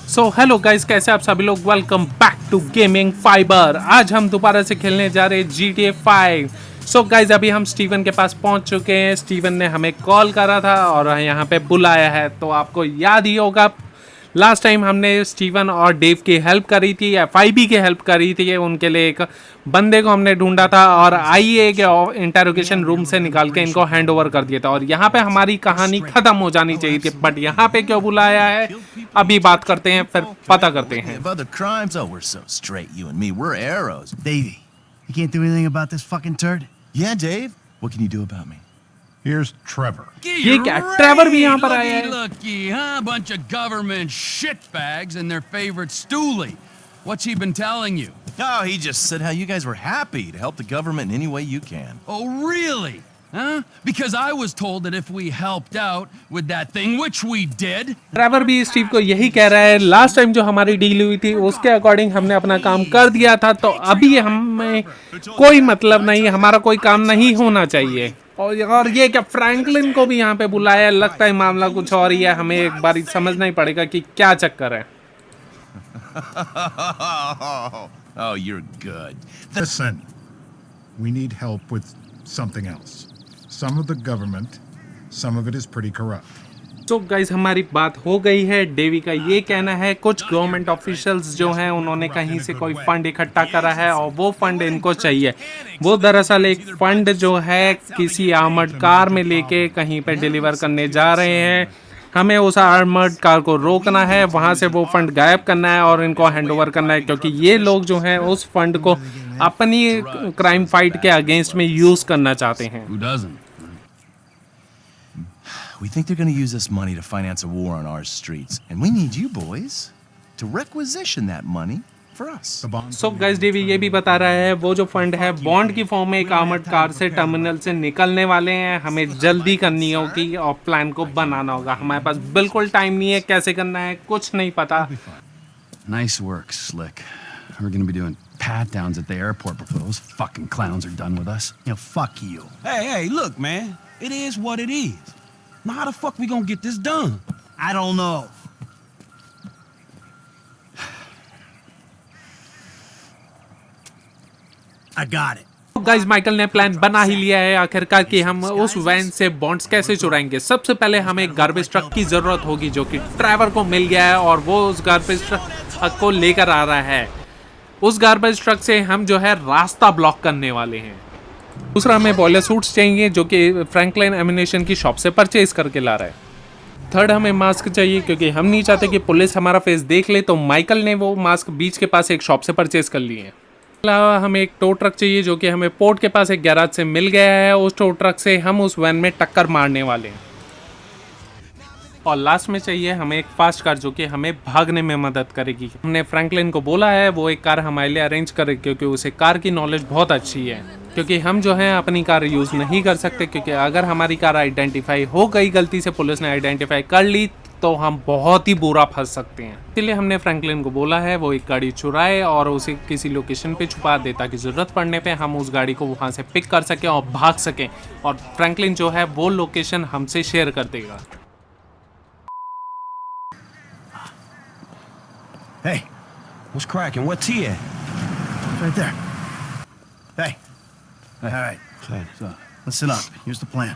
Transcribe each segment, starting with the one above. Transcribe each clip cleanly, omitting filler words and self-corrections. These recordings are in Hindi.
सो हेलो गाइस, कैसे आप सभी लोग। Welcome back to gaming fiber. आज हम दोबारा से खेलने जा रहे हैं GTA 5। सो गाइस, अभी हम स्टीवन के पास पहुंच चुके हैं। स्टीवन ने हमें कॉल करा था और यहाँ पे बुलाया है। तो आपको याद ही होगा, लास्ट टाइम हमने स्टीवन और डेव की हेल्प करी थी, FIB की हेल्प करी थी। उनके लिए एक बंदे को हमने ढूंढा था और IA के इंटरोगेशन रूम से निकाल के इनको हैंड ओवर कर दिया था। और यहाँ पे हमारी कहानी खत्म हो जानी चाहिए थी, बट यहाँ पे क्यों बुलाया है अभी बात करते हैं, फिर पता करते हैं। Davey, you can't do anything about this fucking turd? Yeah, Dave. What can you do about me? Here's Trevor. ये क्या, ट्रेवर भी यहाँ पर आया है? Looky, huh? Bunch of government shitbags and their favorite stoolie. What's he been telling you? Oh, he just said how you guys were happy to help the government in any way you can. Oh, really? Huh? Because I was told that if we helped out with that thing, which we did. Trevor भी स्टीव को यही कह रहा है। लास्ट टाइम जो हमारी डील हुई थी उसके अकॉर्डिंग हमने अपना काम कर दिया था, तो अभी हमें कोई मतलब नहीं, हमारा कोई काम नहीं होना चाहिए। और ये क्या, फ्रैंकलिन को भी यहाँ पे बुलाया। लगता है मामला कुछ और ही है। हमें एक बार समझना ही पड़ेगा कि क्या चक्कर है। Oh, you're good. Listen, we need help with something else. Some of the government, some of it is pretty corrupt. तो गाइज, हमारी बात हो गई है। डेवी का ये कहना है कुछ गवर्नमेंट ऑफिशियल्स जो हैं उन्होंने कहीं से कोई फंड इकट्ठा करा है और वो फंड इनको चाहिए। वो दरअसल एक फंड जो है किसी आर्मर्ड कार में लेके कहीं पे डिलीवर करने जा रहे हैं। हमें उस आर्मर्ड कार को रोकना है, वहां से वो फंड गायब करना है और इनको हैंड ओवर करना है, क्योंकि ये लोग जो हैं उस फंड को अपनी क्राइम फाइट के अगेंस्ट में यूज करना चाहते हैं। Who doesn't? We think they're going to use this money to finance a war on our streets, and we need you boys to requisition that money for us. So guys, डेवी ये भी बता रहा है वो जो फंड है बॉन्ड की फॉर्म में एक आर्मर्ड कार से टर्मिनल से निकलने वाले हैं। हमें जल्दी करनी होगी और प्लान को बनाना होगा। हमारे पास बिल्कुल टाइम नहीं है, कैसे करना है कुछ नहीं पता। Nice work, Slick. We're gonna be doing pat downs at the airport before those fucking clowns are done with us. You know, fuck you. Hey, look, man. It is what it is. Now, how the fuck we gonna get this done? I don't know. I got it. Guys, Michael ने प्लान बना ही लिया है आखिरकार कि हम उस वैन से बॉन्ड्स कैसे चुराएंगे। सबसे पहले हमें एक गार्बेज ट्रक की जरूरत होगी जो कि ट्रेवर को मिल गया है और वो उस गार्बेज ट्रक को लेकर आ रहा है। उस गार्बेज ट्रक से हम जो है रास्ता ब्लॉक करने वाले हैं। दूसरा, हमें बॉयलर सूट्स चाहिए जो कि फ्रैंकलिन एमिनेशन की शॉप से परचेज करके ला रहा है। थर्ड, हमें मास्क चाहिए क्योंकि हम नहीं चाहते कि पुलिस हमारा फेस देख ले, तो माइकल ने वो मास्क बीच के पास एक शॉप से परचेज कर लिए हैं। अलावा हमें एक टो ट्रक चाहिए जो कि हमें पोर्ट के पास एक गैराज से मिल गया है। उस टो ट्रक से हम उस वैन में टक्कर मारने वाले हैं। और लास्ट में चाहिए हमें एक फास्ट कार जो कि हमें भागने में मदद करेगी। हमने फ्रैंकलिन को बोला है वो एक कार हमारे लिए अरेंज करे, क्योंकि उसे कार की नॉलेज बहुत अच्छी है। क्योंकि हम जो है अपनी कार यूज़ नहीं कर सकते, क्योंकि अगर हमारी कार आइडेंटिफाई हो गई, गलती से पुलिस ने आइडेंटिफाई कर ली, तो हम बहुत ही बुरा फंस सकते हैं। इसलिए हमने फ्रैंकलिन को बोला है वो एक गाड़ी चुराए और उसे किसी लोकेशन पे छुपा दे, ताकि ज़रूरत पड़ने पे हम उस गाड़ी को वहाँ से पिक कर सकें और भाग सकें। और फ्रैंकलिन जो है वो लोकेशन हमसे शेयर कर देगा। Hey, what's cracking? What's he at? Right there. Hey. All right. Listen up. Here's the plan.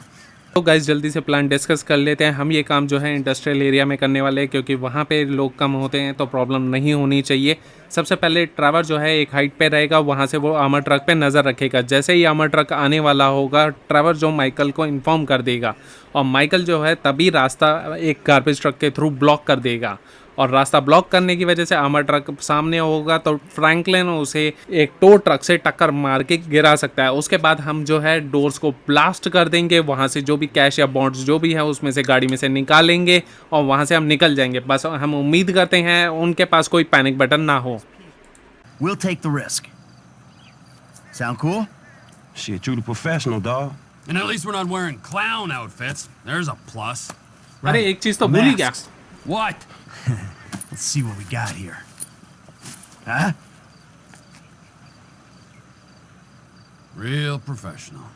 तो गाइस, जल्दी से प्लान डिस्कस कर लेते हैं। हम ये काम जो है इंडस्ट्रियल एरिया में करने वाले हैं, क्योंकि वहाँ पे लोग कम होते हैं तो प्रॉब्लम नहीं होनी चाहिए। सबसे पहले ट्रेवर जो है एक हाइट पे रहेगा, वहाँ से वो आर्मर ट्रक पे नज़र रखेगा। जैसे ही आर्मर ट्रक आने वाला होगा, ट्रेवर जो माइकल को इन्फॉर्म कर देगा और माइकल जो है तभी रास्ता एक गार्बेज ट्रक के थ्रू ब्लॉक कर देगा। और रास्ता ब्लॉक करने की वजह से आर्मर ट्रक सामने होगा तो फ्रैंकलिन उसे एक टो ट्रक से टक्कर मार के गिरा सकता है। उसके बाद हम जो है डोर्स को ब्लास्ट कर देंगे, वहाँ से जो भी कैश या बॉन्ड्स जो भी है उसमें से गाड़ी में से निकालेंगे और वहाँ से हम निकल जाएंगे। बस हम उम्मीद करते हैं उनके पास कोई पैनिक बटन ना हो। We'll take the risk. Sound cool? Shit, you the professional, dog. And at least we're not wearing clown outfits. There's a plus. अरे एक चीज़ तो भूल ही गया। What? Let's see what we got here. Huh? Real professional.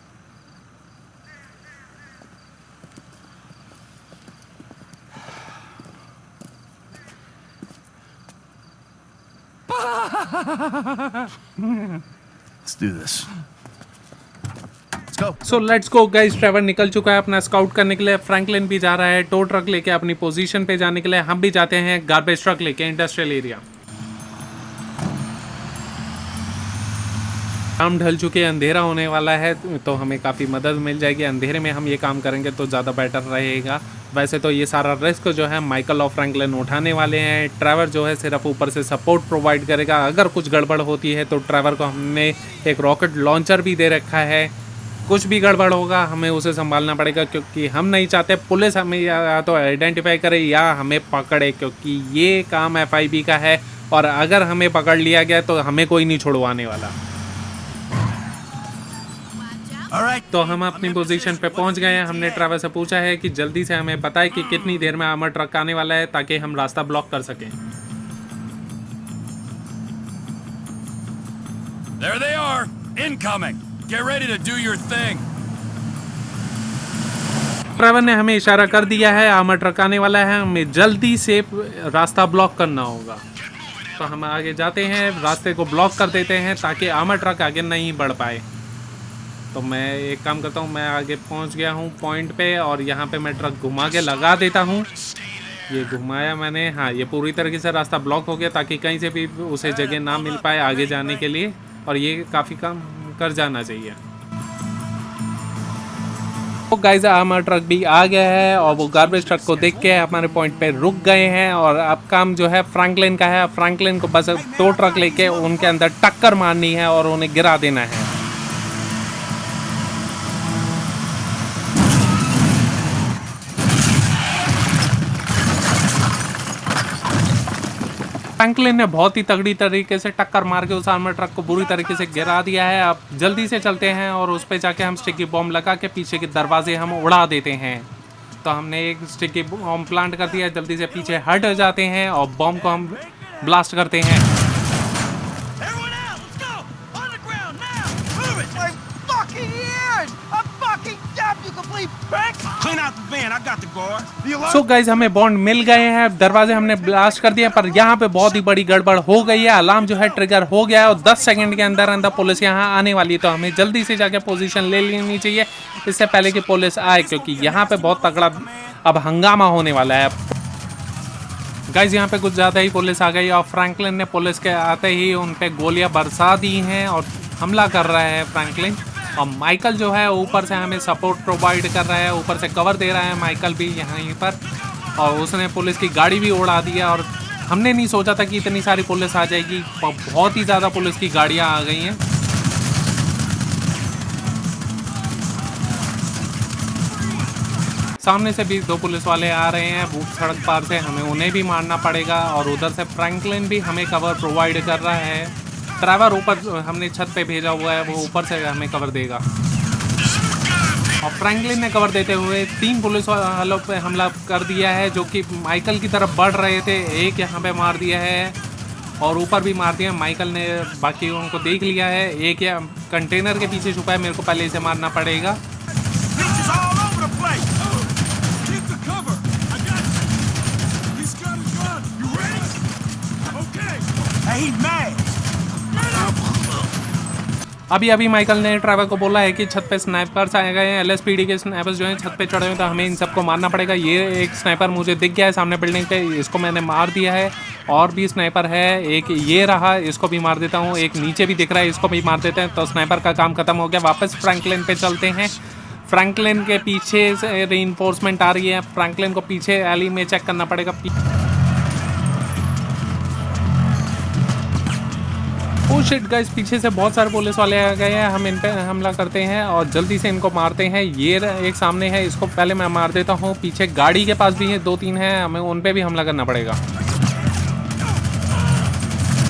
Let's do this. Let's go. So let's go guys. Trevor निकल चुका है अपना स्काउट करने के लिए, फ्रैंकलिन भी जा रहा है टो ट्रक लेके अपनी पोजीशन पे जाने के लिए। हम भी जाते हैं गार्बेज ट्रक लेके इंडस्ट्रियल एरिया। शाम ढल चुके, अंधेरा होने वाला है, तो हमें काफ़ी मदद मिल जाएगी। अंधेरे में हम ये काम करेंगे तो ज़्यादा बेटर रहेगा। वैसे तो ये सारा रिस्क जो है माइकल और फ्रैंकलिन उठाने वाले हैं। ट्रेवर जो है सिर्फ ऊपर से सपोर्ट प्रोवाइड करेगा। अगर कुछ गड़बड़ होती है तो ट्रेवर को हमने एक रॉकेट लॉन्चर भी दे रखा है। कुछ भी गड़बड़ होगा हमें उसे संभालना पड़ेगा, क्योंकि हम नहीं चाहते पुलिस हमें या तो आइडेंटिफाई करे या हमें पकड़े, क्योंकि ये काम FIB का है और अगर हमें पकड़ लिया गया तो हमें कोई नहीं छुड़वाने वाला। तो हम अपनी पोजीशन पे पहुंच गए हैं। हमने ट्रैवर से पूछा है कि जल्दी से हमें बताए कि कितनी देर में आर्मर ट्रक आने वाला है, ताकि हम रास्ता ब्लॉक कर सकें। There they are, incoming. Get ready to do your thing. Trevor ने हमें इशारा कर दिया है आर्मर ट्रक आने वाला है, हमें जल्दी से रास्ता ब्लॉक करना होगा। तो हम आगे जाते हैं, रास्ते को ब्लॉक कर देते हैं ताकि आर्मर ट्रक आगे नहीं बढ़ पाए। तो मैं एक काम करता हूँ, मैं आगे पहुँच गया हूँ पॉइंट पे और यहाँ पे मैं ट्रक घुमा के लगा देता हूँ। ये घुमाया मैंने, हाँ ये पूरी तरीके से रास्ता ब्लॉक हो गया ताकि कहीं से भी उसे जगह ना मिल पाए आगे जाने के लिए, और ये काफ़ी काम कर जाना चाहिए। तो गाइस आर्मर ट्रक भी आ गया है और वो गार्बेज ट्रक को देख के हमारे पॉइंट पे रुक गए हैं। और अब काम जो है फ्रैंकलिन का है। फ्रैंकलिन को बस टो ट्रक लेके उनके अंदर टक्कर मारनी है और उन्हें गिरा देना है। फ्रैंकलिन ने बहुत ही तगड़ी तरीके से टक्कर मार के उस आर्मर ट्रक को बुरी तरीके से गिरा दिया है। अब जल्दी से चलते हैं और उस पे जाके हम स्टिकी बॉम्ब लगा के पीछे के दरवाजे हम उड़ा देते हैं। तो हमने एक स्टिकी बॉम्ब प्लांट कर दिया, जल्दी से पीछे हट जाते हैं और बॉम्ब को हम ब्लास्ट करते हैं। सो गाइज हमें बॉन्ड मिल गए हैं, दरवाजे हमने ब्लास्ट कर दिया, पर यहाँ पे बहुत ही बड़ी गड़बड़ हो गई है। अलार्म जो है ट्रिगर हो गया है और 10 सेकंड के अंदर अंदर पुलिस यहाँ आने वाली है। तो हमें जल्दी से जाके पोजीशन ले लेनी चाहिए इससे पहले कि पुलिस आए, क्योंकि यहाँ पे बहुत तगड़ा अब हंगामा होने वाला है। गाइज यहाँ पे कुछ ज़्यादा ही पुलिस आ गई और फ्रैंकलिन ने पुलिस के आते ही उन पे गोलियाँ बरसा दी हैं और हमला कर रहा है फ्रैंकलिन। और माइकल जो है ऊपर से हमें सपोर्ट प्रोवाइड कर रहा है, ऊपर से कवर दे रहा है माइकल भी यहीं पर। और उसने पुलिस की गाड़ी भी उड़ा दी है और हमने नहीं सोचा था कि इतनी सारी पुलिस आ जाएगी। बहुत ही ज़्यादा पुलिस की गाड़ियाँ आ गई हैं। सामने से भी 2 पुलिस वाले आ रहे हैं भूख सड़क पार से, हमें उन्हें भी मारना पड़ेगा। और उधर से फ्रैंकलिन भी हमें कवर प्रोवाइड कर रहा है। ट्रैवर ऊपर हमने छत पे भेजा हुआ है, वो ऊपर से हमें कवर देगा। और फ्रैंकलिन ने कवर देते हुए 3 पुलिस वालों पे हमला कर दिया है जो कि माइकल की तरफ बढ़ रहे थे। एक यहाँ पे मार दिया है और ऊपर भी मार दिया। माइकल ने बाकी उनको देख लिया है। एक या कंटेनर के पीछे छुपा है, मेरे को पहले इसे मारना पड़ेगा। अभी माइकल ने ट्रैवर को बोला है कि छत पे स्नाइपर्स आए गए हैं, LSPD के स्नाइपर्स जो हैं छत पे चढ़े हुए हैं, तो हमें इन सबको मारना पड़ेगा। ये एक स्नाइपर मुझे दिख गया है सामने बिल्डिंग पे, इसको मैंने मार दिया है। और भी स्नाइपर है, एक ये रहा, इसको भी मार देता हूँ। एक नीचे भी दिख रहा है, इसको भी मार देते हैं। तो स्नाइपर का काम खत्म हो गया। वापस फ्रैंकलिन पे चलते हैं। फ्रैंकलिन के पीछे से रीइंफोर्समेंट आ रही है, फ्रैंकलिन को पीछे एली में चेक करना पड़ेगा। ओह शिट गाइस, पीछे से बहुत सारे पुलिस वाले आ गए हैं। हम इन पे हमला करते हैं और जल्दी से इनको मारते हैं। ये एक सामने है, इसको पहले मैं मार देता हूँ। पीछे गाड़ी के पास भी है 2-3 हैं, हमें उन पे भी हमला करना पड़ेगा।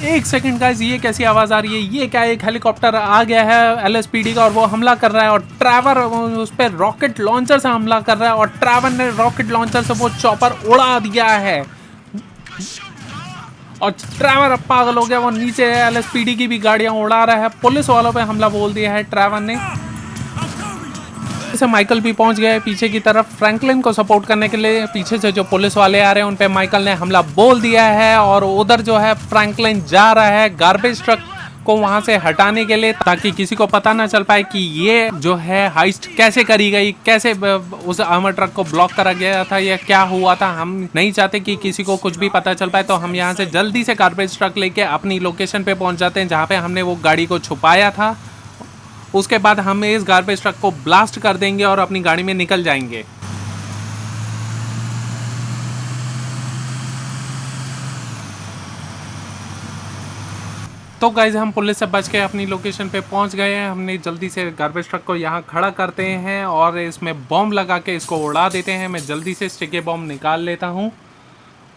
एक सेकंड गाइस, ये कैसी आवाज़ आ रही है? ये क्या, एक हेलीकॉप्टर आ गया है LSPD का और वो हमला कर रहा है और ट्रैवर उस पर रॉकेट लॉन्चर से हमला कर रहा है और ट्रैवर ने रॉकेट लॉन्चर से वो चॉपर उड़ा दिया है और ट्रैवर अब पागल हो गया। वो नीचे LSPD की भी गाड़ियां उड़ा रहा है। पुलिस वालों पे हमला बोल दिया है ट्रैवर ने। जैसे माइकल भी पहुंच गए पीछे की तरफ फ्रैंकलिन को सपोर्ट करने के लिए। पीछे से जो पुलिस वाले आ रहे हैं उन पे माइकल ने हमला बोल दिया है और उधर जो है फ्रैंकलिन जा रहा है गार्बेज ट्रक को वहां से हटाने के लिए, ताकि किसी को पता ना चल पाए कि ये जो है हाइस्ट कैसे करी गई, कैसे उस आर्मर ट्रक को ब्लॉक करा गया था या क्या हुआ था। हम नहीं चाहते कि किसी को कुछ भी पता चल पाए, तो हम यहाँ से जल्दी से गार्बेज ट्रक लेके अपनी लोकेशन पे पहुंच जाते हैं जहाँ पे हमने वो गाड़ी को छुपाया था। उसके बाद हम इस गार्बेज ट्रक को ब्लास्ट कर देंगे और अपनी गाड़ी में निकल जाएंगे। तो गाइज हम पुलिस से बच के अपनी लोकेशन पे पहुंच गए हैं। हमने जल्दी से गार्बेज ट्रक को यहाँ खड़ा करते हैं और इसमें बॉम्ब लगा के इसको उड़ा देते हैं। मैं जल्दी से स्टिकी बॉम्ब निकाल लेता हूँ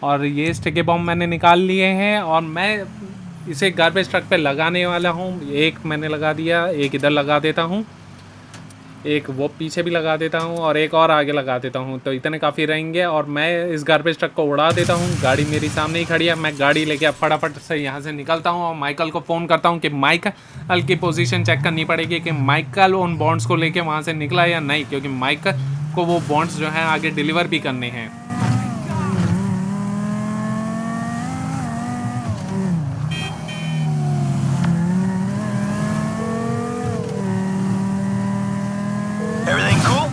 और ये स्टिकी बॉम्ब मैंने निकाल लिए हैं और मैं इसे गार्बेज ट्रक पे लगाने वाला हूँ। एक मैंने लगा दिया, एक इधर लगा देता हूँ, एक वो पीछे भी लगा देता हूँ और एक और आगे लगा देता हूँ। तो इतने काफ़ी रहेंगे और मैं इस गार्बेज ट्रक को उड़ा देता हूँ। गाड़ी मेरी सामने ही खड़ी है। मैं गाड़ी लेके अब फटाफट से यहाँ से निकलता हूँ और माइकल को फ़ोन करता हूँ कि माइकल की पोजीशन चेक करनी पड़ेगी कि माइकल उन बॉन्ड्स को लेके वहाँ से निकला या नहीं, क्योंकि माइकल को वो बॉन्ड्स जो हैं आगे डिलीवर भी करने हैं। Everything cool?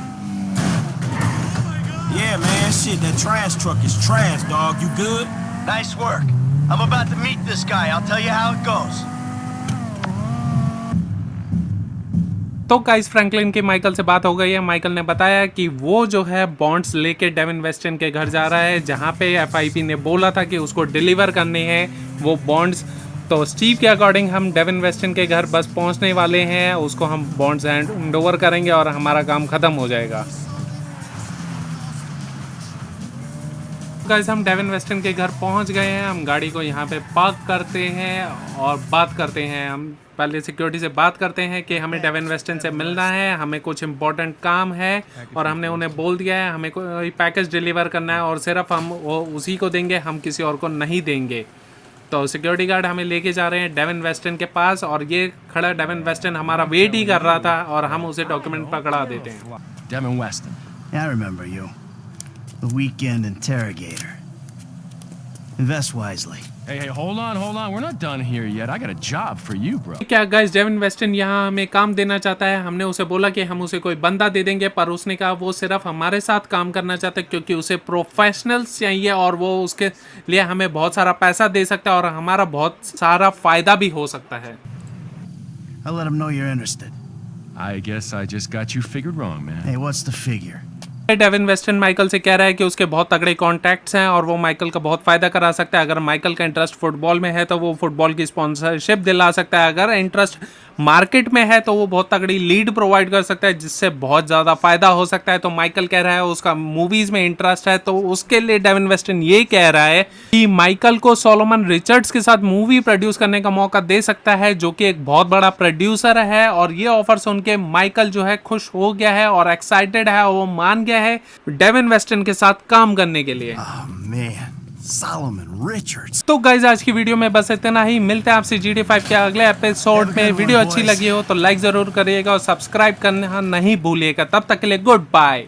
Yeah, man, shit, that trash truck is trash, dog. You good? Nice work. I'm about to meet this guy. I'll tell you how it goes. तो गाइस फ्रैंकलिन की माइकल से बात हो गई है। माइकल ने बताया कि वो जो है बॉन्ड्स लेके डेविन वेस्टन के घर जा रहा है, जहाँ पे एफआईपी ने बोला था कि उसको डिलीवर करने हैं वो बॉन्ड्स। तो स्टीव के अकॉर्डिंग हम डेविन वेस्टन के घर बस पहुंचने वाले हैं, उसको हम बॉन्ड्स हैंड ओवर करेंगे और हमारा काम ख़त्म हो जाएगा। गाइस हम डेविन वेस्टन के घर पहुंच गए हैं। हम गाड़ी को यहाँ पे पार्क करते हैं और बात करते हैं। हम पहले सिक्योरिटी से बात करते हैं कि हमें डेविन वेस्टन से मिलना है, हमें कुछ इम्पोर्टेंट काम है और हमने उन्हें बोल दिया है हमें कोई पैकेज डिलीवर करना है और सिर्फ हम वो उसी को देंगे, हम किसी और को नहीं देंगे। तो सिक्योरिटी गार्ड हमें लेके जा रहे हैं डेविन वेस्टन के पास और ये खड़ा डेविन वेस्टन हमारा वेट ही कर रहा था और हम उसे डॉक्यूमेंट पकड़ा देते हैं। Devin Weston. Yeah, I remember you. The weekend interrogator. Invest wisely. Hey, hold on. We're not done here yet. I got a job for you, bro. क्या गाइस डेविन वेस्टन यहाँ हमें काम देना चाहता है। हमने उसे बोला कि हम उसे कोई बंदा दे देंगे, पर उसने कहा वो सिर्फ हमारे साथ काम करना चाहता है क्योंकि उसे प्रोफेशनल्स चाहिए और वो उसके लिए हमें बहुत सारा पैसा दे सकता है और हमारा बहुत सारा फायदा भी हो सकता है। I'll let him know you're interested. I guess I just got you figured wrong, man. Hey, what's the figure? Devine western Michael से कह रहा है कि उसके बहुत तगड़े कॉन्टैक्ट्स हैं और वो माइकल का बहुत फ़ायदा करा सकता है। अगर माइकल का इंटरेस्ट फुटबॉल में है तो वो फुटबॉल की स्पॉन्सरशिप दिला सकता है। अगर इंटरेस्ट मार्केट में है तो वो बहुत तगड़ी लीड प्रोवाइड कर सकता है जिससे बहुत ज़्यादा फ़ायदा हो सकता है। तो माइकल कह रहा है उसका मूवीज़ में इंटरेस्ट है, तो उसके लिए डेविन वेस्टन ये कह रहा है कि माइकल को सोलोमन रिचर्ड्स के साथ मूवी प्रोड्यूस करने का मौका दे सकता है, जो कि एक बहुत बड़ा प्रोड्यूसर है। और ये ऑफर सुन के माइकल जो है खुश हो गया है और एक्साइटेड है, वो मान गया है डेविन वेस्टन के साथ काम करने के लिए। Oh, man. Solomon Richards. तो गाइज आज की वीडियो में बस इतना ही। मिलते हैं आपसे GTA 5 के अगले एपिसोड में। वीडियो अच्छी लगी हो तो लाइक जरूर करिएगा और सब्सक्राइब करना नहीं भूलिएगा। तब तक के लिए गुड बाय।